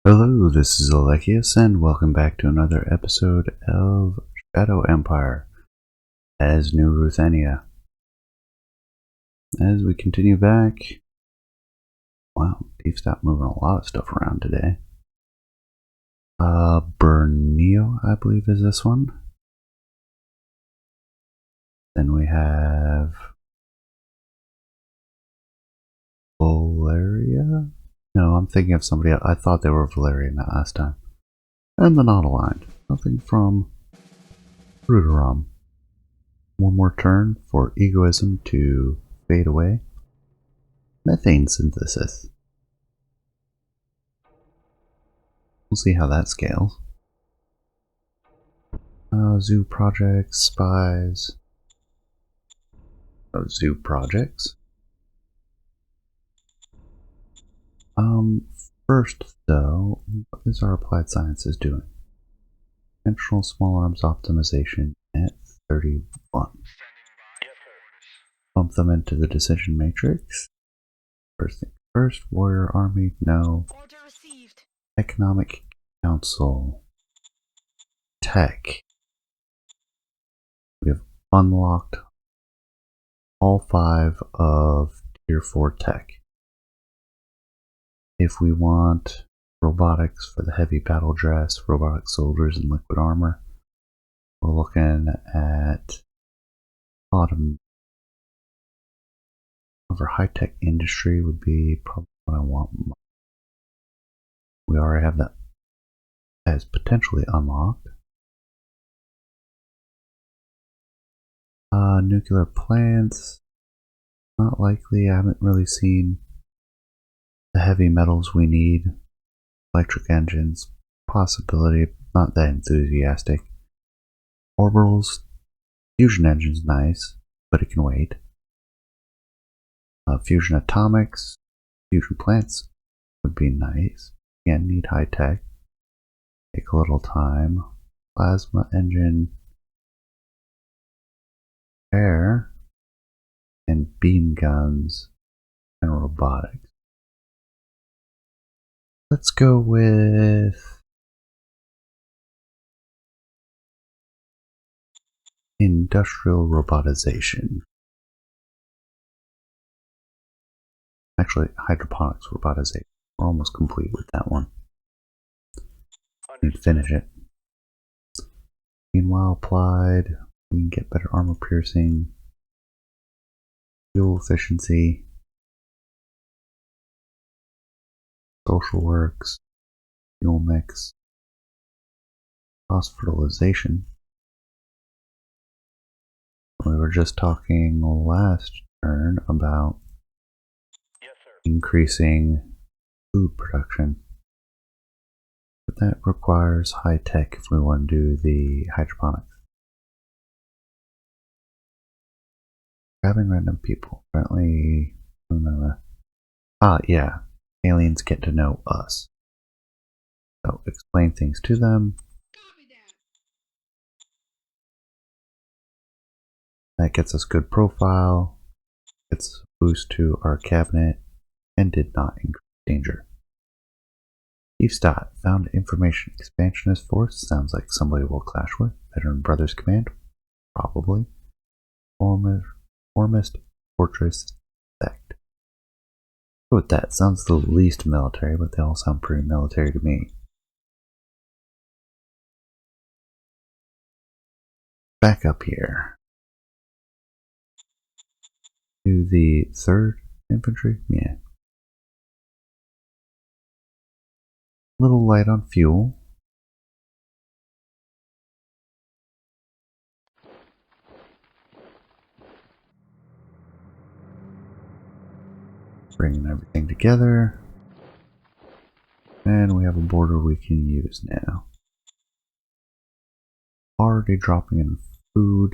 Hello, this is Alechius, and welcome back to another episode of Shadow Empire as New Ruthenia. As we continue back, wow, Steve stopped moving a lot of stuff around today. Bernio, I believe, is this one. Then we have Valeria. No, I'm thinking of somebody else. I thought they were Valerian that last time. And the not aligned. Nothing from Ruderam. One more turn for egoism to fade away. Methane synthesis. We'll see how that scales. Zoo projects, spies. Zoo projects. First though, what is our applied sciences doing? Conventional small arms optimization at 31. Bump them into the decision matrix. First thing first, warrior army, no. Order received. Economic council. Tech. We have unlocked all 5 of tier 4 tech. If we want robotics for the heavy battle dress, robotic soldiers, and liquid armor, we're looking at bottom. However, high-tech industry would be probably what I want. We already have that as potentially unlocked. Nuclear plants, not likely. I haven't really seen the heavy metals we need. Electric engines, possibility, not that enthusiastic. Orbitals, fusion engines, nice, but it can wait. Fusion atomics, fusion plants would be nice. Again, need high tech. Take a little time. Plasma engine, air, and beam guns, and robotics. Let's go with industrial robotization. Actually, hydroponics robotization. We're almost complete with that one. Need to finish it. Meanwhile, applied, we can get better armor piercing, fuel efficiency, social works, fuel mix, cross fertilization. We were just talking last turn about increasing food production. But that requires high tech if we want to do the hydroponics. Grabbing random people. Apparently, yeah. Aliens get to know us. So explain things to them. That gets us good profile. Gets a boost to our cabinet. And did not increase danger. Chief Stott found information. Expansionist force sounds like somebody we'll clash with. Veteran Brothers Command, probably. Formist Fortress Sect. Go with that. Sounds the least military, but they all sound pretty military to me. Back up here. To the 3rd Infantry? Yeah. Little light on fuel. Bringing everything together. And we have a border we can use now. Already dropping in food.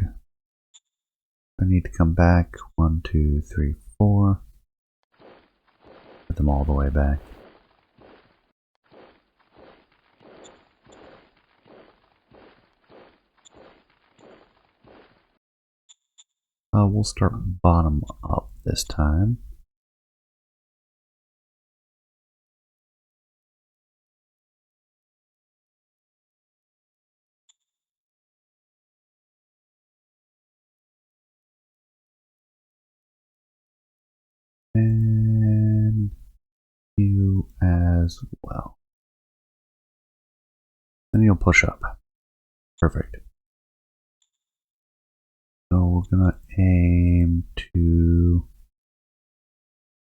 I need to come back. 1, 2, 3, 4. Put them all the way back. We'll start bottom up this time. as well. Then you'll push up. Perfect. So we're gonna aim to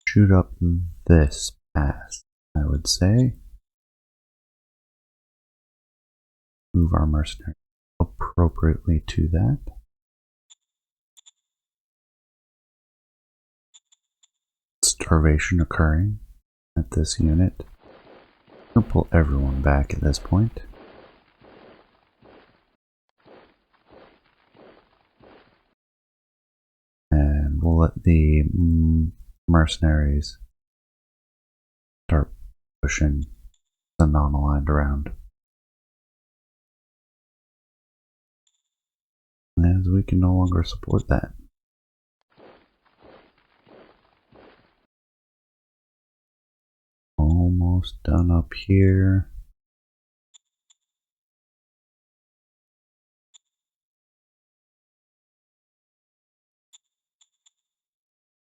shoot up this pass, I would say. Move our mercenary appropriately to that. Starvation occurring at this unit. We'll pull everyone back at this point. And we'll let the mercenaries start pushing the non-aligned around. As we can no longer support that. Almost done up here.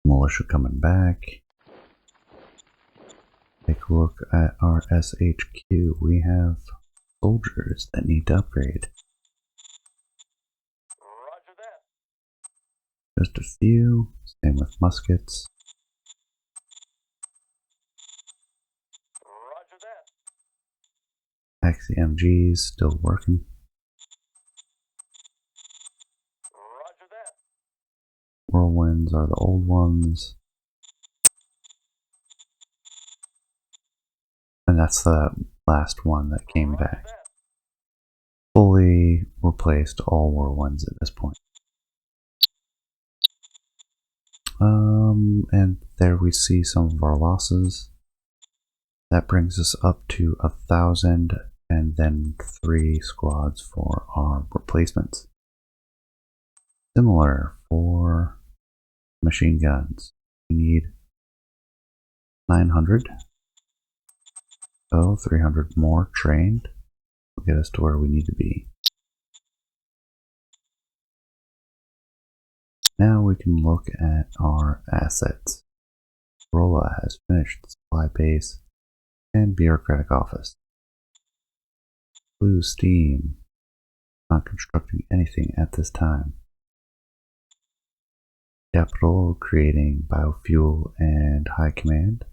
Militia coming back. Take a look at our SHQ. We have soldiers that need to upgrade. Roger that. Just a few. Same with muskets. Roger that. XCMGs still working. Roger that. Whirlwinds are the old ones. And that's the last one that came back. Fully replaced all whirlwinds at this point. And there we see some of our losses. That brings us up to 1,000 and then 3 squads for our replacements. Similar for machine guns. We need 900. So 300 more trained will get us to where we need to be. Now we can look at our assets. Rolla has finished the supply base and bureaucratic office. Blue Steam, not constructing anything at this time. Capital creating biofuel and high command.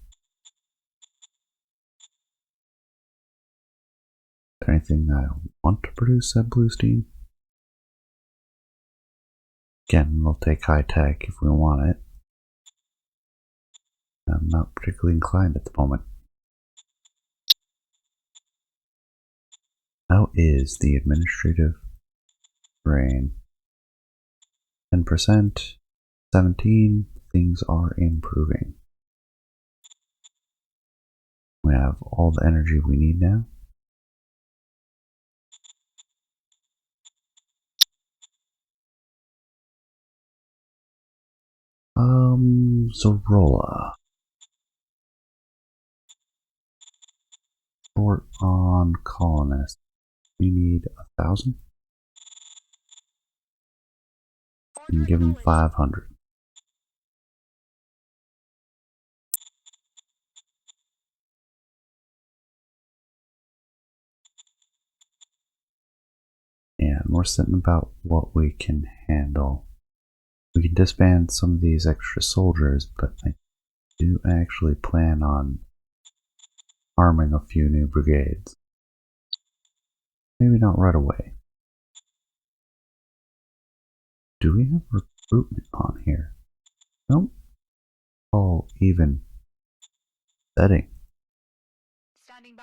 Is there anything I want to produce at Blue Steam? Again, we'll take high tech if we want it. I'm not particularly inclined at the moment. How is the administrative brain? 10%, 17, things are improving. We have all the energy we need now. Zorola. Short on colonists. We need 1,000. And give them 500. And we're sitting about what we can handle. We can disband some of these extra soldiers, but I do actually plan on arming a few new brigades. Maybe not right away. Do we have recruitment on here? Nope. Oh, even setting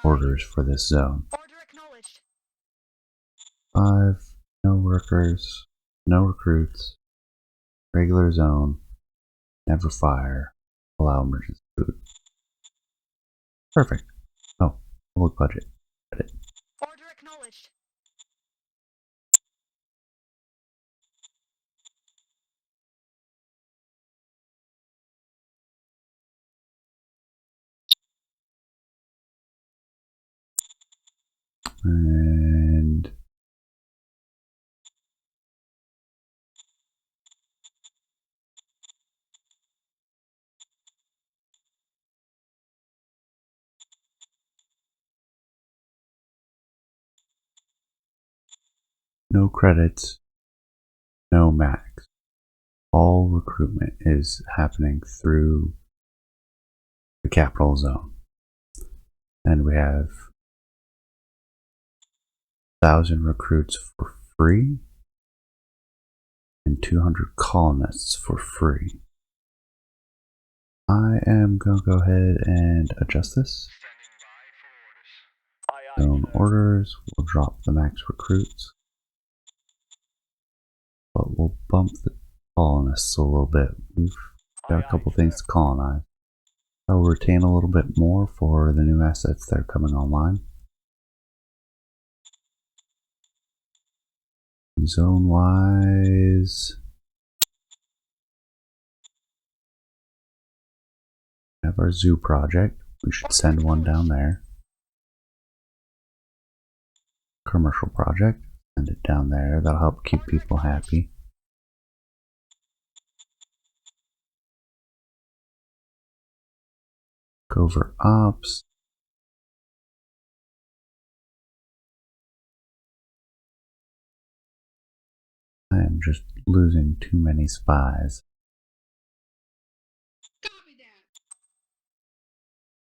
orders for this zone. Order acknowledged. 5, no workers, no recruits, regular zone, never fire, allow emergency food. Perfect. Oh, public budget. Edit. Order acknowledged. And no credits, no max. All recruitment is happening through the capital zone. And we have 1,000 recruits for free and 200 colonists for free. I am going to go ahead and adjust this. Zone orders, we'll drop the max recruits, but we'll bump the colonists a little bit. We've got a couple things to colonize. I'll retain a little bit more for the new assets that are coming online. Zone wise, we have our zoo project. We should send one down there. Commercial project, send it down there. That'll help keep people happy. Covert ops. I am just losing too many spies.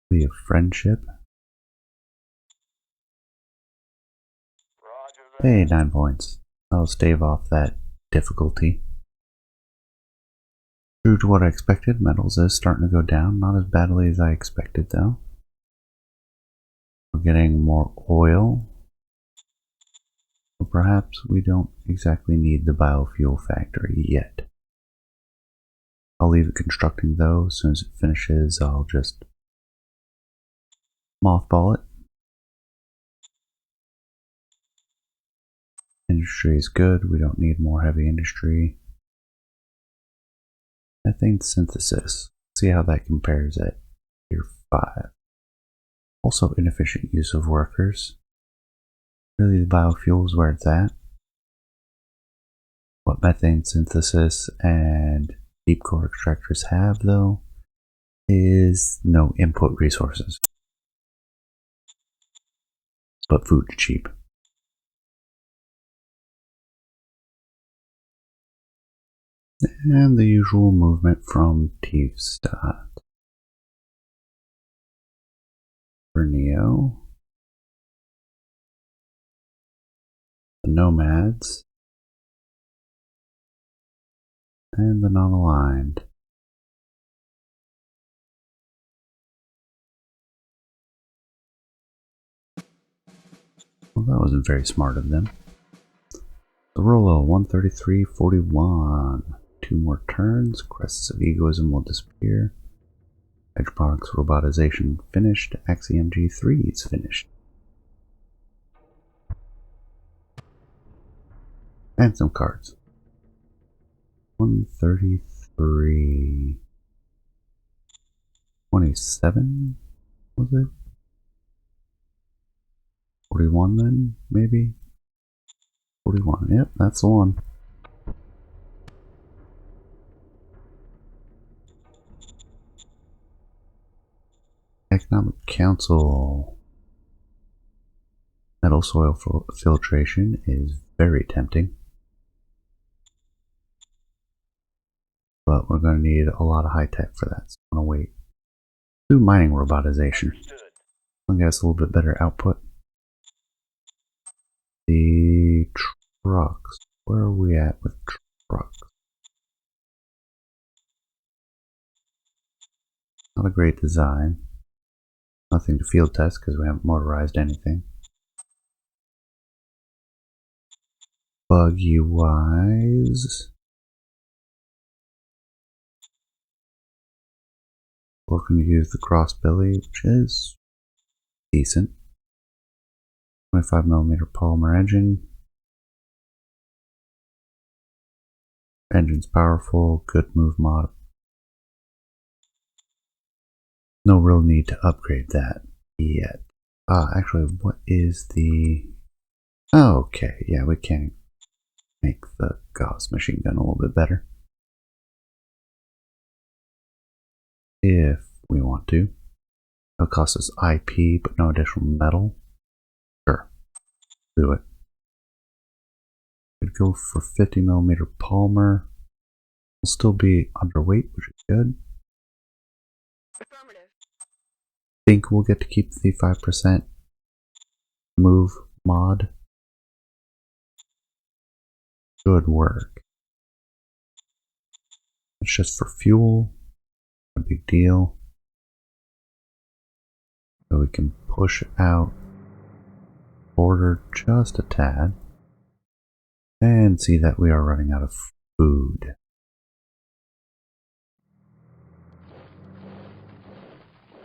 We have friendship. Hey, 9 points. I'll stave off that difficulty. True to what I expected, metals is starting to go down. Not as badly as I expected, though. We're getting more oil. But perhaps we don't exactly need the biofuel factory yet. I'll leave it constructing, though. As soon as it finishes, I'll just mothball it. Industry is good. We don't need more heavy industry. Methane synthesis. See how that compares at tier 5. Also inefficient use of workers. Really the biofuel is where it's at. What methane synthesis and deep core extractors have, though, is no input resources. But food's cheap. And the usual movement from Tiefstadt. For Neo. The Nomads. And the non-aligned. Well, that wasn't very smart of them. The Rolo, 133.41. 2 more turns. Crests of egoism will disappear. Edge products robotization finished. Axiom G3 is finished. And some cards. 133. 27 was it? 41 then, maybe? 41, yep, that's the one. Economic Council. Metal soil filtration is very tempting. But we're going to need a lot of high tech for that, so I'm going to wait. Do mining robotization. I guess a little bit better output. The trucks. Where are we at with trucks? Not a great design. Nothing to field test because we haven't motorized anything. Buggy wise. Looking to use the crossbelly, which is decent. 25mm polymer engine. Engine's powerful, good move mod. No real need to upgrade that yet. Actually, what is the... Oh, okay, yeah, we can make the Gauss machine gun a little bit better. If we want to. It'll cost us IP, but no additional metal. Sure, do it. Could go for 50mm Palmer. We'll still be underweight, which is good. Affirmative. Think we'll get to keep the 5% move mod. Good work. It's just for fuel. A big deal. So we can push out border just a tad and see that we are running out of food.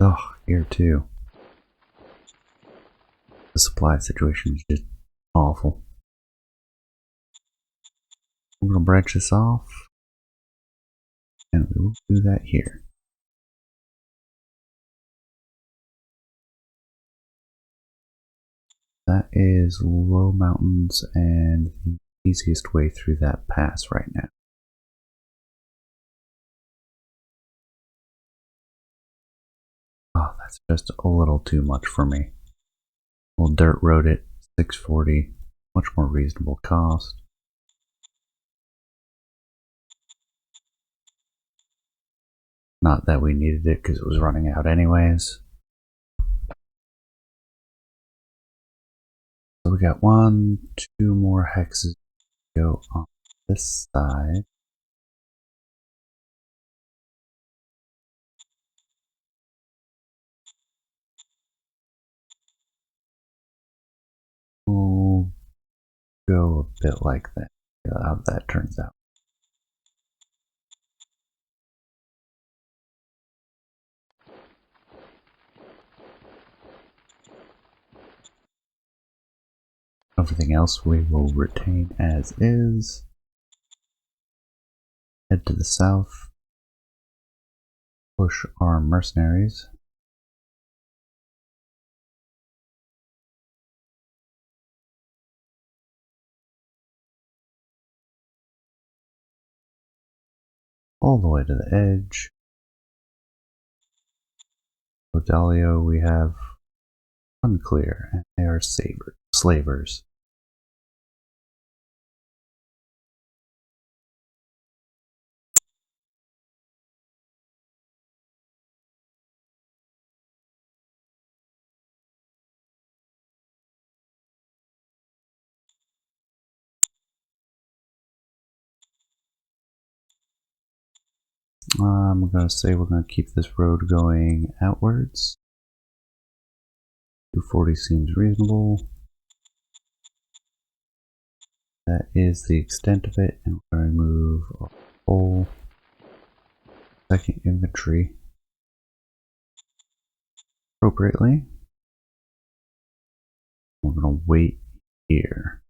Oh, here too. The supply situation is just awful. We're going to branch this off, and we will do that here. That is low mountains and the easiest way through that pass right now. Oh, that's just a little too much for me. We'll dirt road it, 640, much more reasonable cost. Not that we needed it because it was running out anyways. So we got 1, 2 more hexes to go on this side. We'll go a bit like that. See how that turns out. Everything else we will retain as is. Head to the south. Push our mercenaries. All the way to the edge. Odalio we have unclear, and they are slavers. I'm going to say we're going to keep this road going outwards. 240 seems reasonable. That is the extent of it, and we're going to move our whole second infantry appropriately. We're going to wait here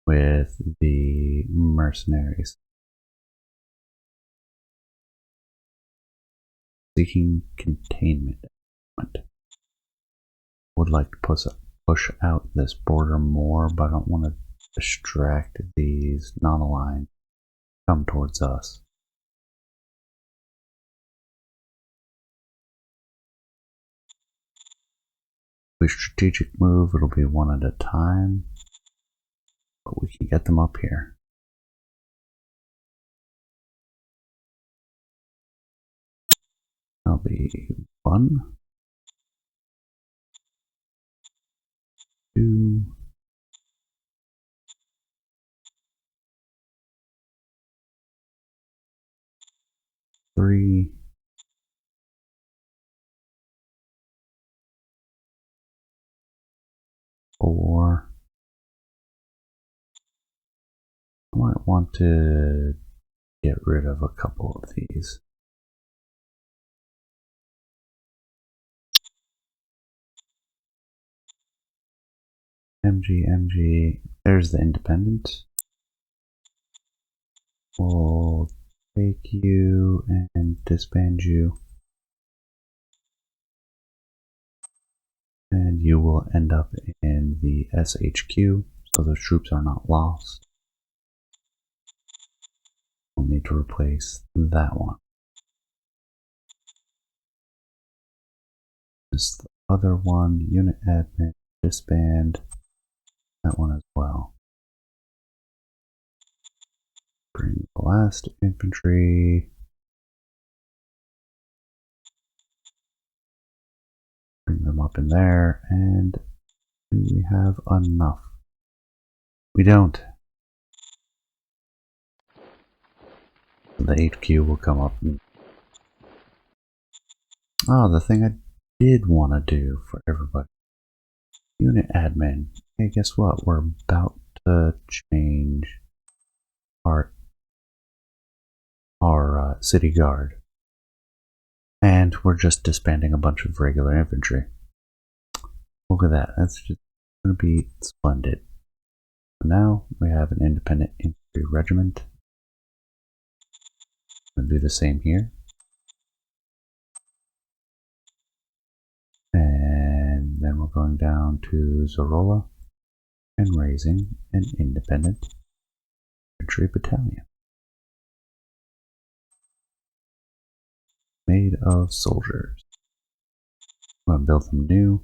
with the mercenaries. Seeking containment. Would like to push out this border more, but I don't want to distract these non-aligned come towards us. If we strategic move, it'll be one at a time, but we can get them up here. That'll be 1, 2, 3, 4. I might want to get rid of a couple of these. MG, there's the independent. We'll take you and disband you. And you will end up in the SHQ, so those troops are not lost. We'll need to replace that one. This the other one, unit admin, disband that one as well. Bring the last infantry. Bring them up in there. And do we have enough? We don't. The HQ will come up. The thing I did want to do for everybody. Unit admin. Hey, guess what? We're about to change our city guard. And we're just disbanding a bunch of regular infantry. Look at that. That's just going to be splendid. So now we have an independent infantry regiment. I'm going to do the same here. And then we're going down to Zorola and raising an independent infantry battalion. Made of soldiers. I'm going to build them new.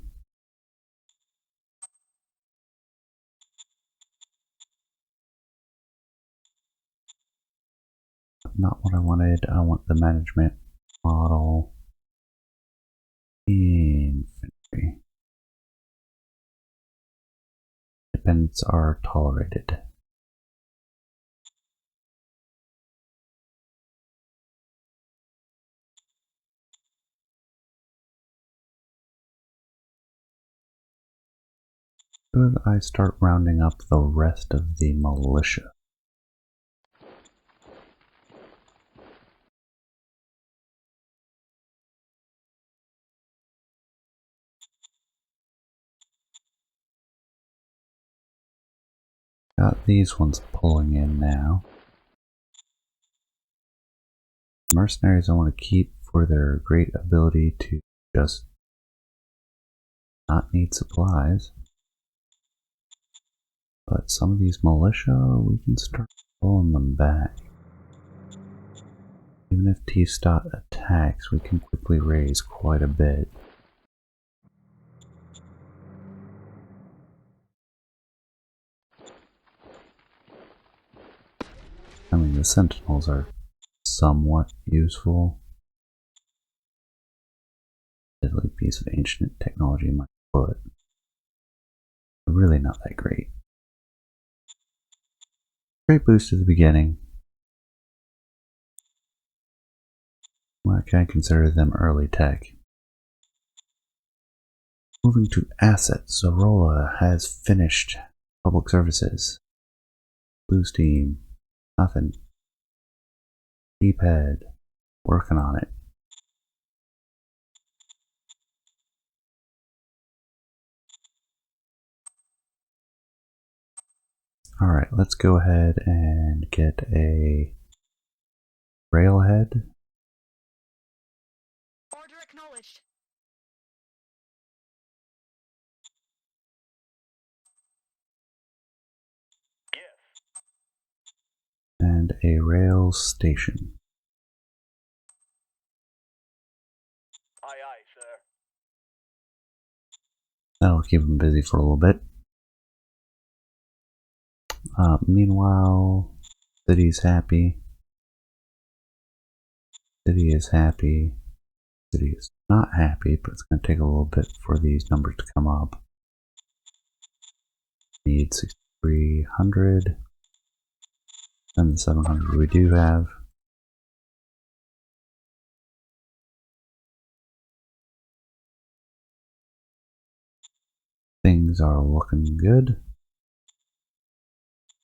Not what I wanted. I want the management model infantry. Dependents are tolerated. Should I start rounding up the rest of the militia? Got these ones pulling in now. Mercenaries I want to keep for their great ability to just not need supplies. But some of these militia, we can start pulling them back. Even if T-Stot attacks, we can quickly raise quite a bit. I mean, the Sentinels are somewhat useful. Deadly piece of ancient technology in my foot. Really not that great. Great boost at the beginning. Why can I consider them early tech? Moving to assets, Zorola has finished public services. Blues team, nothing. D-pad, working on it. Alright, let's go ahead and get a railhead. Order acknowledged. Yes. And a rail station. Aye, aye, sir. That'll keep them busy for a little bit. Meanwhile, city's happy. City is happy. City is not happy, but it's going to take a little bit for these numbers to come up. Need 6,300. And the 700 we do have. Things are looking good.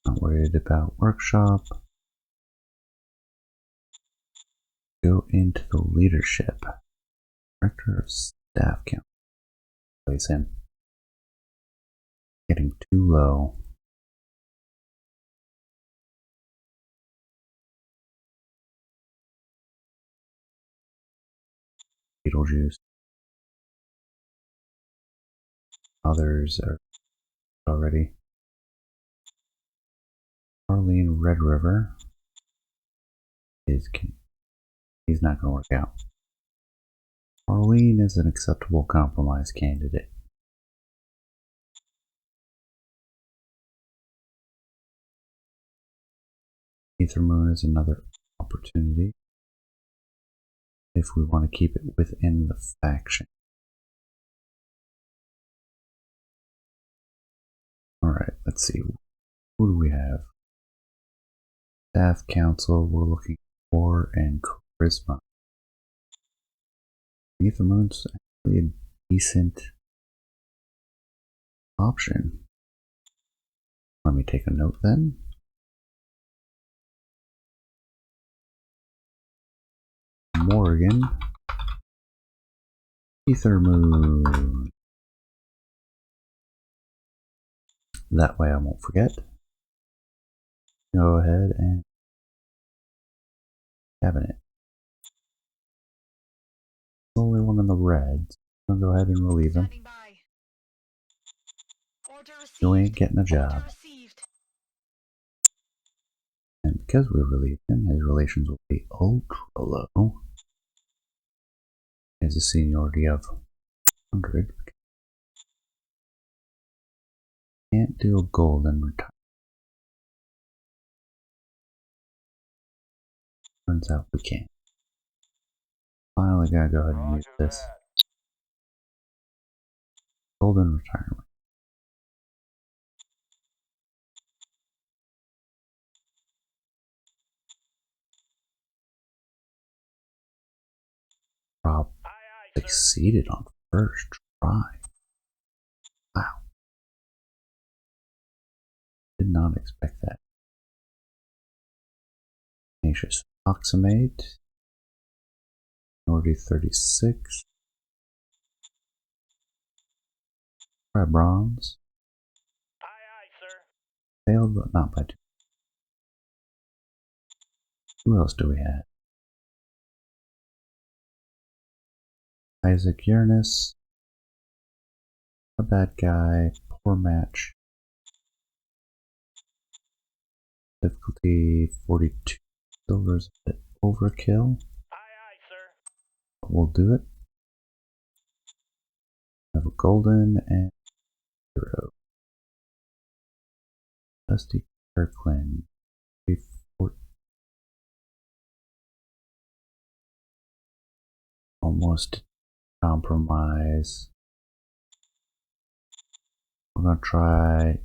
Not worried about workshop. Go into the leadership. Director of staff count. Place him. Getting too low. Beetlejuice. Others are already. Arlene Red River is he's not going to work out. Arlene is an acceptable compromise candidate. I Ether Moon is another opportunity if we want to keep it within the faction. Alright, let's see. Who do we have? Staff Council, we're looking for, and Charisma. Ether Moon's actually a decent option. Let me take a note then. Morgan. Ether Moon. That way I won't forget. Go ahead and cabinet. The only one in the red. I'll go ahead and relieve him. Standing by. Order received. You ain't getting a job. Order received. And because we relieved him, his relations will be ultra low. He has a seniority of 100. Can't do a golden retirement. Turns out we can. Finally gotta go ahead and use this. Golden retirement. Rob succeeded on first try. Wow. Did not expect that. Tenacious Oxamate. Minority 36. Try bronze. Aye, aye, sir. Failed, but not by two. Who else do we have? Isaac Uranus. A bad guy. Poor match. Difficulty 42. Silver's a bit overkill. Aye, aye, sir. But we'll do it. Have a golden and hero. Dusty Kirkland. Almost compromise. We're gonna try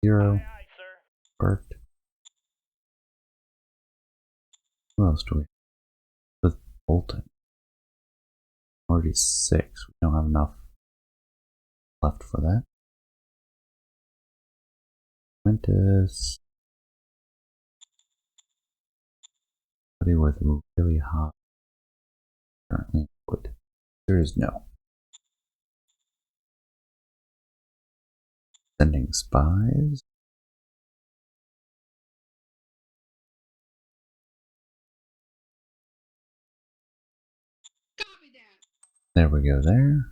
0. Aye, aye, sir. Worked. Who else do we have? With Bolton. Already 6. We don't have enough left for that. Quintus. Somebody with really hot currently wood. There is no. Sending spies. Copy that. There we go there.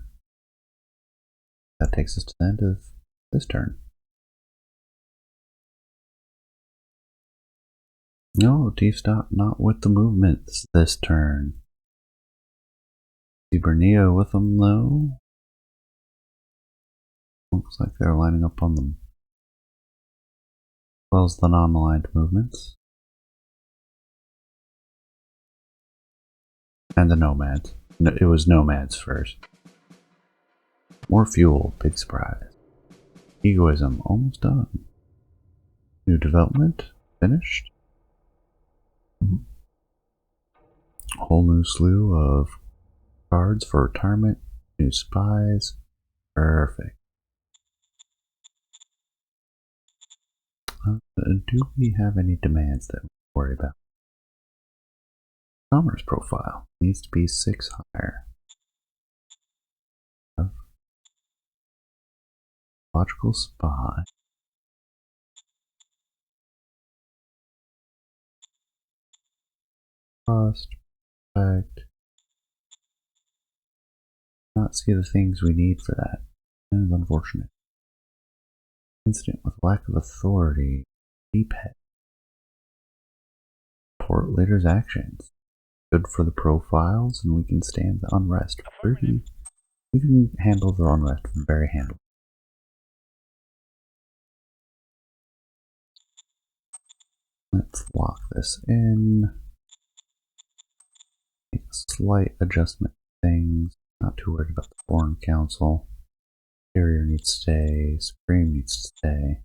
That takes us to the end of this turn. No, Chief Stop not with the movements this turn. See Bernio with them though. Looks like they're lining up on them. As well as the non-aligned movements. And the nomads. No, it was nomads first. More fuel, big surprise. Egoism, almost done. New development, finished. A whole new slew of cards for retirement, new spies. Perfect. Do we have any demands that we worry about? Commerce profile needs to be 6 higher. Logical spy. Trust, respect. Not see the things we need for that. That is unfortunate. Incident with lack of authority. Pet. Report leader's actions. Good for the profiles, and we can stand the unrest. We can handle the unrest very handily. Let's lock this in. Make a slight adjustment to things. Not too worried about the Foreign Council. Carrier needs to stay. Supreme needs to stay.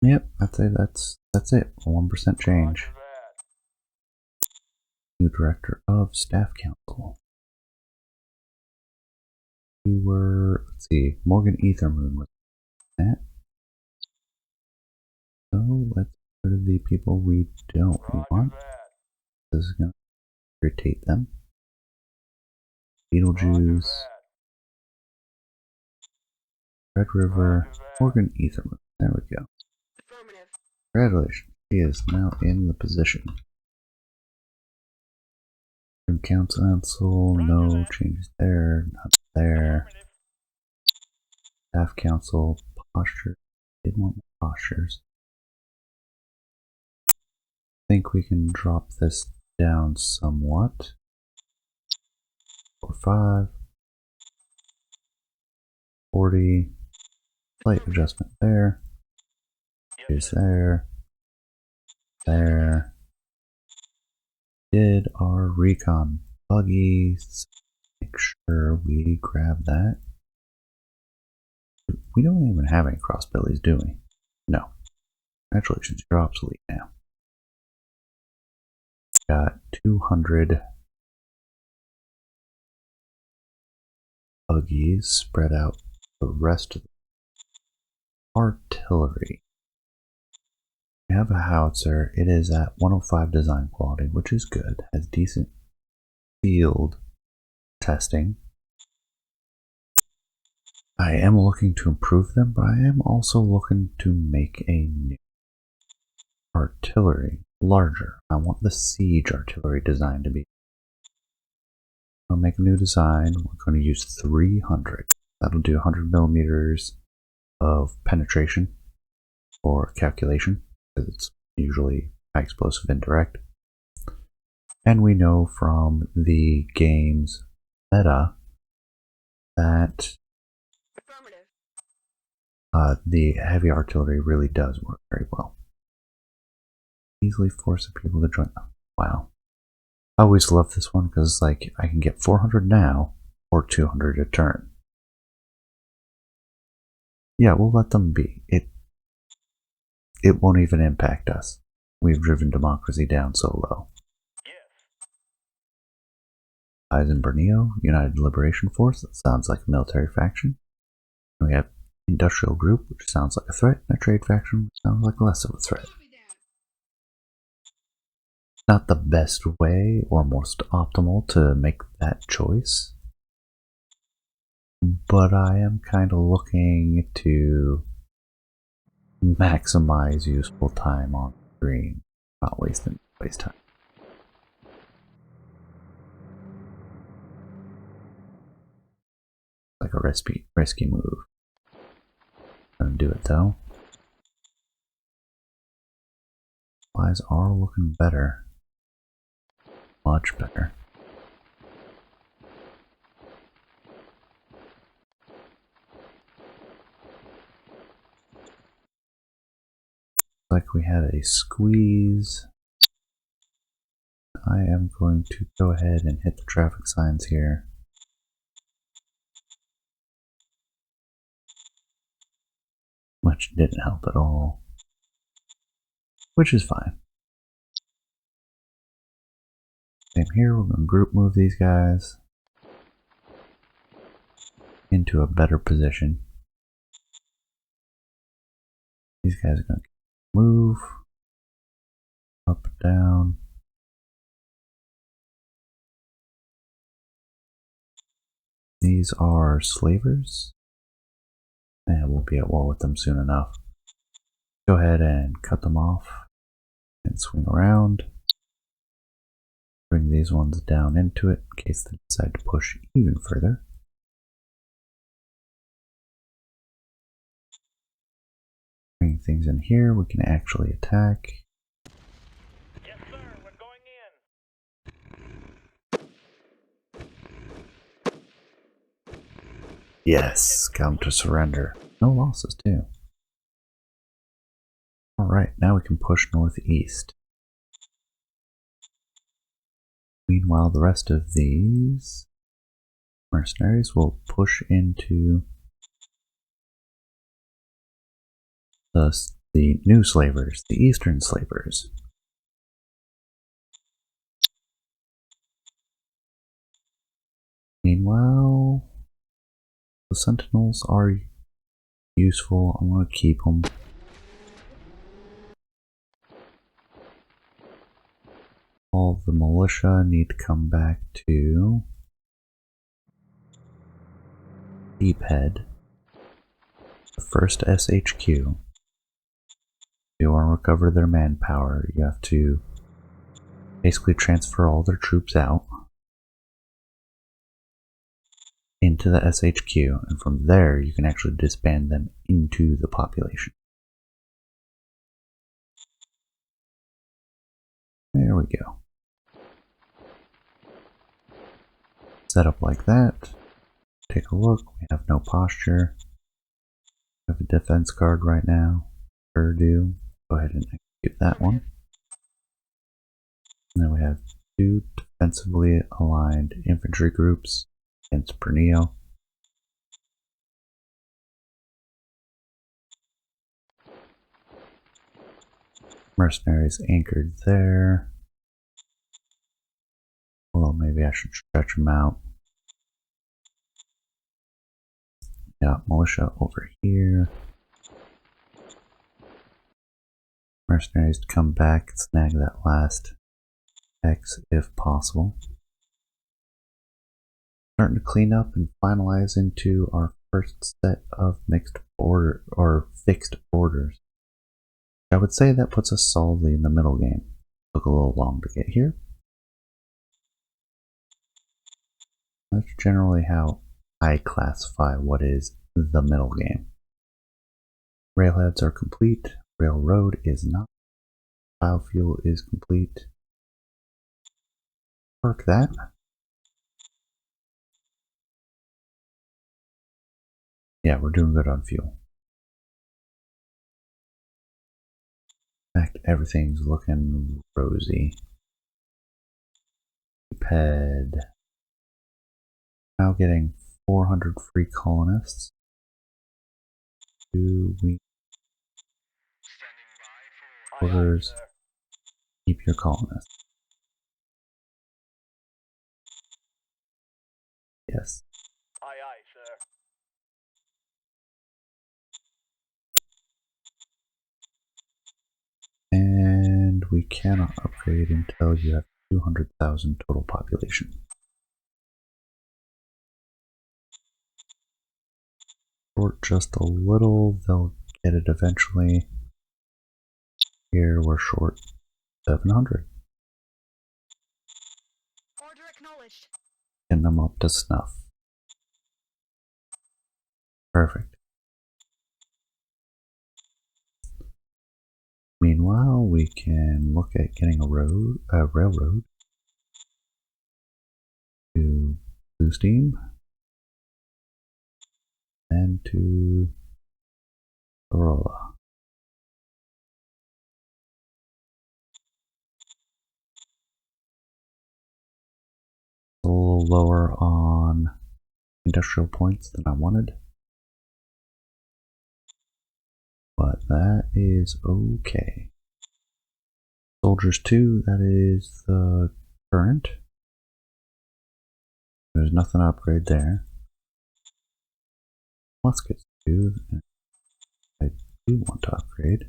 Yep, I'd say that's it. A 1% change. New Director of Staff Council. We were, let's see, Morgan Ethermoon was that. So let's get rid of the people we don't want. This is going to irritate them. Beetlejuice, Red River, Morgan Ethermoon. There we go. Affirmative. Congratulations, she is now in the position. Council, no changes there, not there. Staff Council, posture, didn't want more postures. I think we can drop this down somewhat. 4, 5, 40, slight adjustment there. Here's there. Did our recon buggies. Make sure we grab that. We don't even have any crossbillies, do we? No. Congratulations, you're obsolete now. Got 200 buggies spread out the rest of the artillery. We have a howitzer. It is at 105 design quality, which is good. Has decent field testing. I am looking to improve them, but I am also looking to make a new artillery larger. I want the siege artillery design to be. I'll make a new design. We're going to use 300. That'll do 100 millimeters of penetration for calculation, because it's usually high explosive indirect. And we know from the game's meta that the heavy artillery really does work very well. Easily force people to join. Wow. I always love this one because it's like I can get 400 now or 200 a turn. Yeah, we'll let them be. It won't even impact us. We've driven democracy down so low. Eisenbernio, United Liberation Force, that sounds like a military faction. We have Industrial Group, which sounds like a threat, and a trade faction, which sounds like less of a threat. Not the best way or most optimal to make that choice, but I am kind of looking to maximize useful time on screen, not waste time. Like a risky move. Gonna do it though. Supplies are looking better. Much better. Like we had a squeeze. I am going to go ahead and hit the traffic signs here. Which didn't help at all. Which is fine. Same here, we're going to group move these guys into a better position. These guys are going to move up and down. These are slavers, and we'll be at war with them soon enough. Go ahead and cut them off and swing around. Bring these ones down into it in case they decide to push even further. Bring things in here, we can actually attack. Yes, sir. We're going in. Yes, come to surrender. No losses too. Alright. Alright, now we can push northeast. Meanwhile, the rest of these mercenaries will push into the new slavers, the eastern slavers. Meanwhile, the sentinels are useful. I'm going to keep them. All the militia need to come back to Deephead, the first SHQ. If you want to recover their manpower, you have to basically transfer all their troops out into the SHQ, and from there you can actually disband them into the population. There we go. Set up like that. Take a look. We have no posture. We have a defense card right now. Sure do. Go ahead and execute that one. And then we have 2 defensively aligned infantry groups against Pernio. Mercenaries anchored there. Although maybe I should stretch them out. Got militia over here. Mercenaries to come back, snag that last X if possible. Starting to clean up and finalize into our first set of mixed border or fixed borders. I would say that puts us solidly in the middle game. Took a little long to get here. That's generally how I classify what is the middle game. Railheads are complete. Railroad is not. Biofuel is complete. Park that. Yeah, we're doing good on fuel. In fact, everything's looking rosy. Ped. Now getting 400 free colonists. Do we orders? Keep your colonists. Yes. Aye, aye, sir. And we cannot upgrade until you have 200,000 total population. Short just a little, they'll get it eventually. Here we're short 700. Order acknowledged. Getting them up to snuff. Perfect. Meanwhile, we can look at getting a railroad to Blue Steam and to Corolla. A little lower on industrial points than I wanted, but that is okay. Soldiers 2, that is the current. There's nothing to upgrade there. Muskets 2, I do want to upgrade.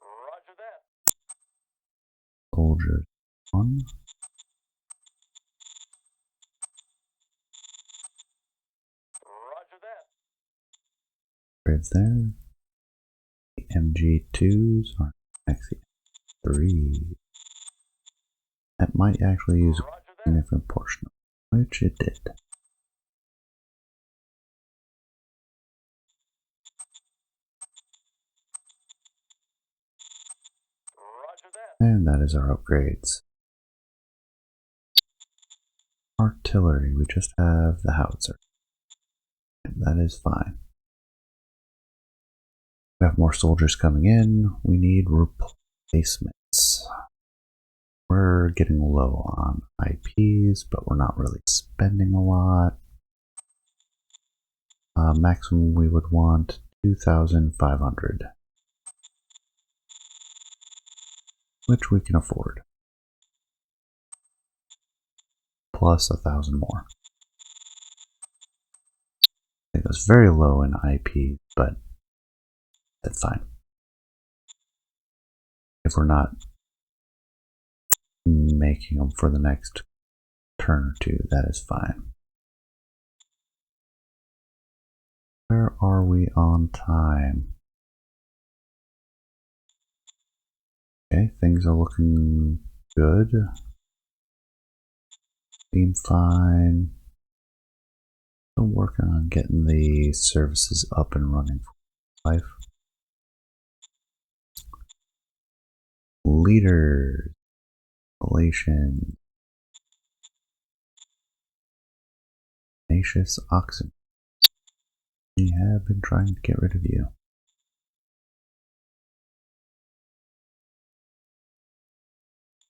Roger that. Soldiers 1. Roger that. Upgrades there. The MG2s are actually 3. That might actually use a significant portion, which it did. Roger that. And that is our upgrades. Artillery, we just have the howitzer. And that is fine. We have more soldiers coming in. We need replacements. We're getting low on IPs, but we're not really spending a lot. Maximum we would want 2,500, which we can afford. Plus 1,000 more. I think it was very low in IP, but that's fine. If we're not making them for the next turn or two, that is fine. Where are we on time? Okay, things are looking good. Seem fine. Still working on getting the services up and running for life. Leaders, relation, tenacious oxen. We have been trying to get rid of you.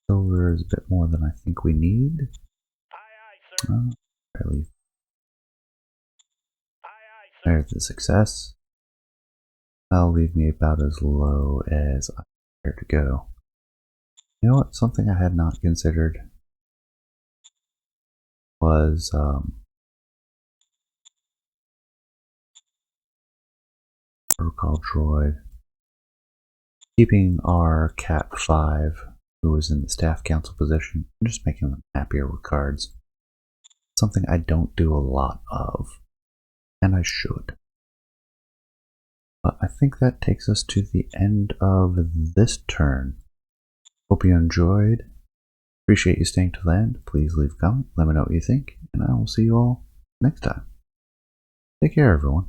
Silver is a bit more than I think we need. Aye, aye, sir. Barely. Aye, aye, sir. There's the success. That'll leave me about as low as I care to go. You know what? Something I had not considered was protocol droid. Keeping our Cat 5, who was in the staff council position, and just making them happier with cards. Something I don't do a lot of, and I should. But I think that takes us to the end of this turn. Hope you enjoyed. Appreciate you staying to the end. Please leave a comment, let me know what you think, and I will see you all next time. Take care, everyone.